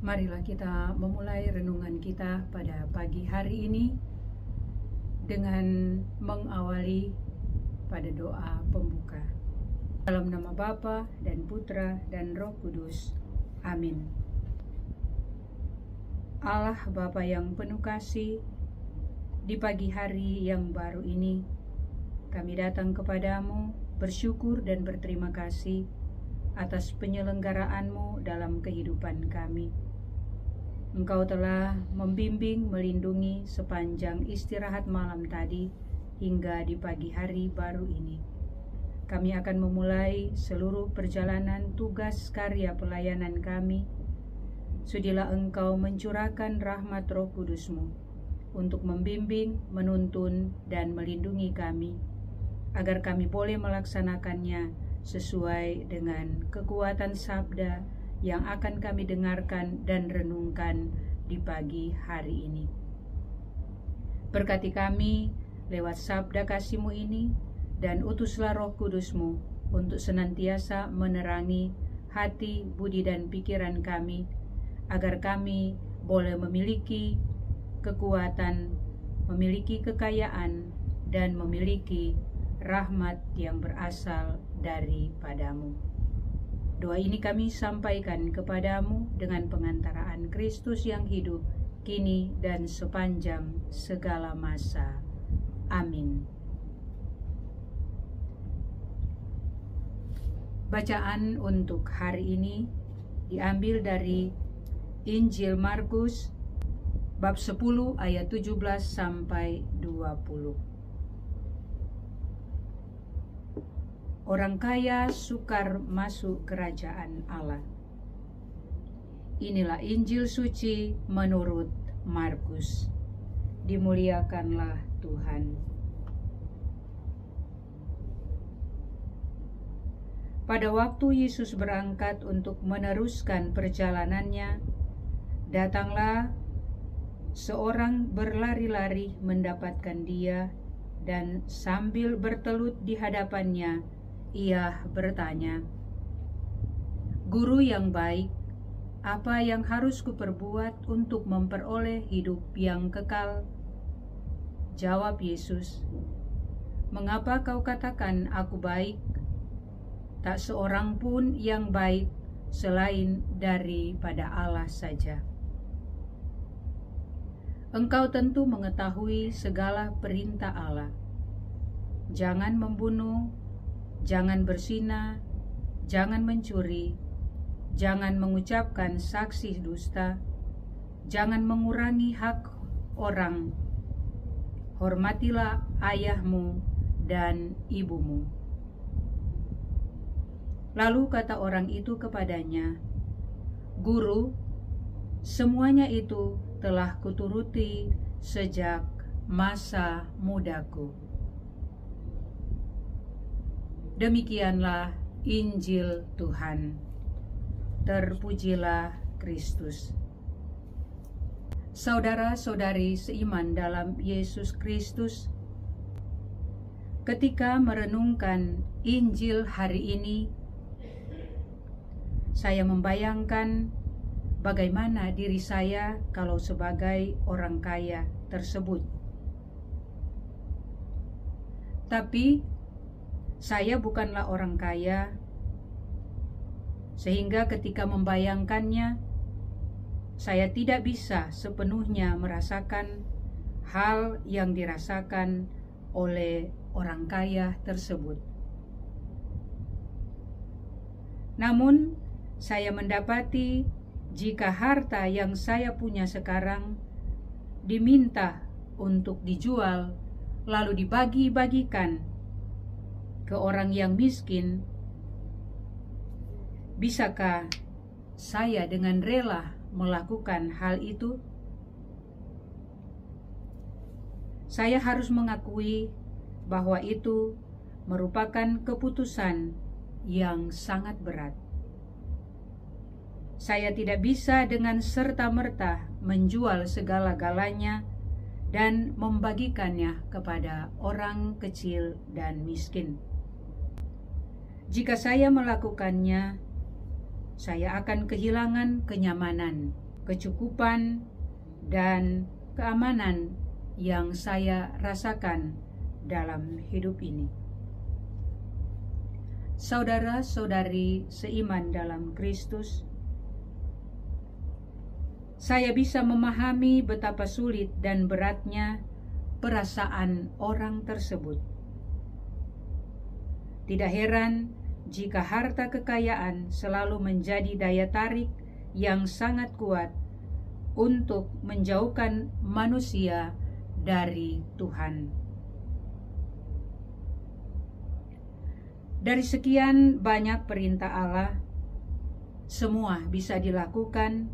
Marilah kita memulai renungan kita pada pagi hari ini dengan mengawali pada doa pembuka. Dalam nama Bapa dan Putra dan Roh Kudus. Amin. Allah Bapa yang penuh kasih, di pagi hari yang baru ini kami datang kepadamu bersyukur dan berterima kasih atas penyelenggaraan-Mu dalam kehidupan kami. Engkau telah membimbing, melindungi sepanjang istirahat malam tadi hingga di pagi hari baru ini. Kami akan memulai seluruh perjalanan tugas karya pelayanan kami. Sudilah Engkau mencurahkan rahmat Roh Kudus-Mu untuk membimbing, menuntun, dan melindungi kami, agar kami boleh melaksanakannya sesuai dengan kekuatan sabda yang akan kami dengarkan dan renungkan di pagi hari ini. Berkati kami lewat sabda kasih-Mu ini, dan utuslah Roh Kudus-Mu untuk senantiasa menerangi hati, budi, dan pikiran kami, agar kami boleh memiliki kekuatan, memiliki kekayaan, dan memiliki rahmat yang berasal daripada-Mu. Doa ini kami sampaikan kepadamu dengan pengantaraan Kristus yang hidup, kini dan sepanjang segala masa. Amin. Bacaan untuk hari ini diambil dari Injil Markus bab 10 ayat 17 sampai 20. Orang kaya sukar masuk kerajaan Allah. Inilah Injil suci menurut Markus. Dimuliakanlah Tuhan. Pada waktu Yesus berangkat untuk meneruskan perjalanannya, datanglah seorang berlari-lari mendapatkan dia, dan sambil bertelut di hadapannya, ia bertanya, "Guru yang baik, apa yang harus kuperbuat untuk memperoleh hidup yang kekal?" Jawab Yesus, "Mengapa kau katakan aku baik? Tak seorang pun yang baik selain daripada Allah saja. Engkau tentu mengetahui segala perintah Allah. Jangan membunuh, jangan berzina, jangan mencuri, jangan mengucapkan saksi dusta, jangan mengurangi hak orang. Hormatilah ayahmu dan ibumu." Lalu kata orang itu kepadanya, "Guru, semuanya itu telah kuturuti sejak masa mudaku." Demikianlah Injil Tuhan. Terpujilah Kristus. Saudara-saudari seiman dalam Yesus Kristus, ketika merenungkan Injil hari ini, saya membayangkan bagaimana diri saya kalau sebagai orang kaya tersebut. Tapi saya bukanlah orang kaya, sehingga ketika membayangkannya, saya tidak bisa sepenuhnya merasakan hal yang dirasakan oleh orang kaya tersebut. Namun, saya mendapati jika harta yang saya punya sekarang diminta untuk dijual lalu dibagi-bagikan ke orang yang miskin, bisakah saya dengan rela melakukan hal itu? Saya harus mengakui bahwa itu merupakan keputusan yang sangat berat. Saya tidak bisa dengan serta-merta menjual segala-galanya dan membagikannya kepada orang kecil dan miskin. Jika saya melakukannya, saya akan kehilangan kenyamanan kecukupan, dan keamanan yang saya rasakan dalam hidup ini. Saudara-saudari seiman dalam Kristus, saya bisa memahami betapa sulit dan beratnya perasaan orang tersebut. Tidak heran jika harta kekayaan selalu menjadi daya tarik yang sangat kuat untuk menjauhkan manusia dari Tuhan. Dari sekian banyak perintah Allah, semua bisa dilakukan,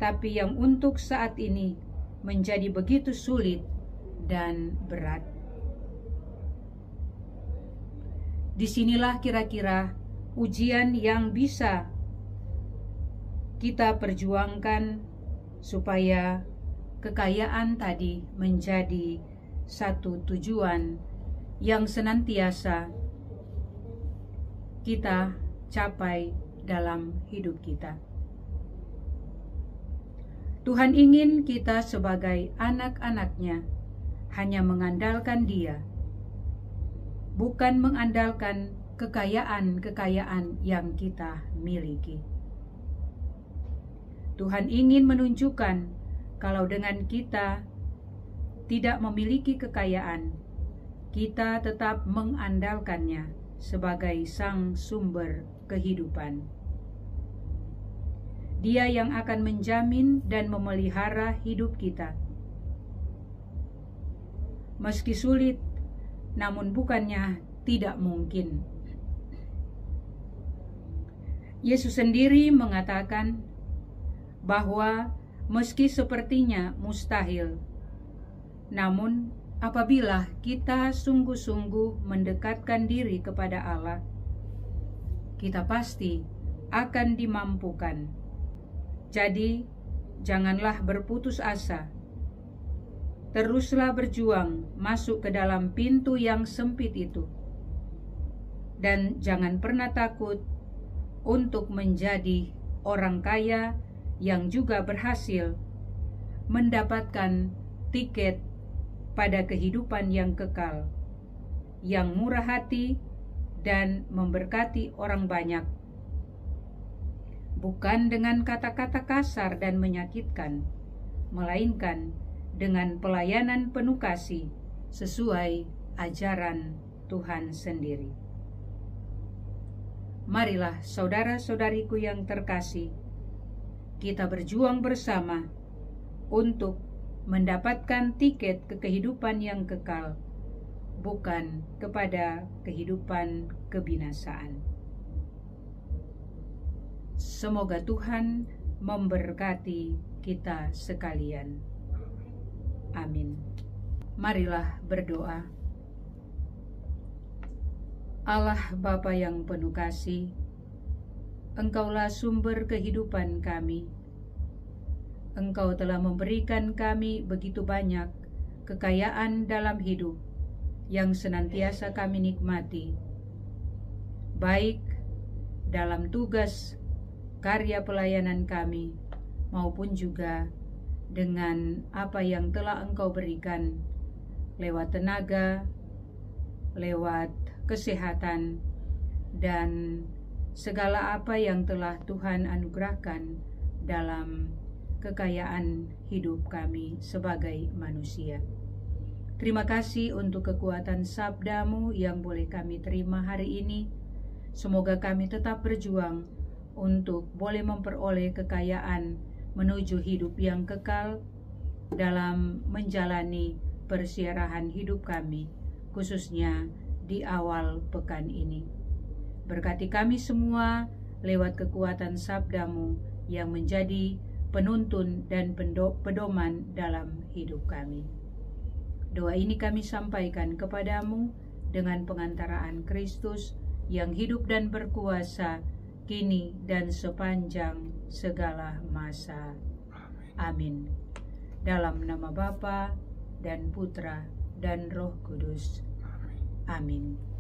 tapi yang untuk saat ini menjadi begitu sulit dan berat. Disinilah kira-kira ujian yang bisa kita perjuangkan supaya kekayaan tadi menjadi satu tujuan yang senantiasa kita capai dalam hidup kita. Tuhan ingin kita sebagai anak-anaknya hanya mengandalkan Dia, bukan mengandalkan kekayaan-kekayaan yang kita miliki. Tuhan ingin menunjukkan kalau dengan kita tidak memiliki kekayaan, kita tetap mengandalkannya sebagai sang sumber kehidupan. Dia yang akan menjamin dan memelihara hidup kita. Meski sulit, namun bukannya tidak mungkin. Yesus sendiri mengatakan bahwa meski sepertinya mustahil, namun apabila kita sungguh-sungguh mendekatkan diri kepada Allah, kita pasti akan dimampukan. Jadi, janganlah berputus asa. Teruslah berjuang masuk ke dalam pintu yang sempit itu. Dan jangan pernah takut untuk menjadi orang kaya yang juga berhasil mendapatkan tiket pada kehidupan yang kekal, yang murah hati dan memberkati orang banyak, bukan dengan kata-kata kasar dan menyakitkan, melainkan dengan pelayanan penuh kasih sesuai ajaran Tuhan sendiri. Marilah saudara-saudariku yang terkasih, kita berjuang bersama untuk mendapatkan tiket ke kehidupan yang kekal, bukan kepada kehidupan kebinasaan. Semoga Tuhan memberkati kita sekalian. Amin. Marilah berdoa. Allah Bapa yang penuh kasih, Engkaulah sumber kehidupan kami. Engkau telah memberikan kami begitu banyak kekayaan dalam hidup yang senantiasa kami nikmati, baik dalam tugas karya pelayanan kami maupun juga dengan apa yang telah Engkau berikan lewat tenaga, lewat kesehatan, dan segala apa yang telah Tuhan anugerahkan dalam kekayaan hidup kami sebagai manusia. Terima kasih untuk kekuatan sabda-Mu yang boleh kami terima hari ini. Semoga kami tetap berjuang untuk boleh memperoleh kekayaan menuju hidup yang kekal dalam menjalani persiarahan hidup kami, khususnya di awal pekan ini. Berkati kami semua lewat kekuatan sabda-Mu yang menjadi penuntun dan pedoman dalam hidup kami. Doa ini kami sampaikan kepadamu dengan pengantaraan Kristus yang hidup dan berkuasa kini dan sepanjang segala masa. Amin. Dalam nama Bapa dan Putra dan Roh Kudus. Amin.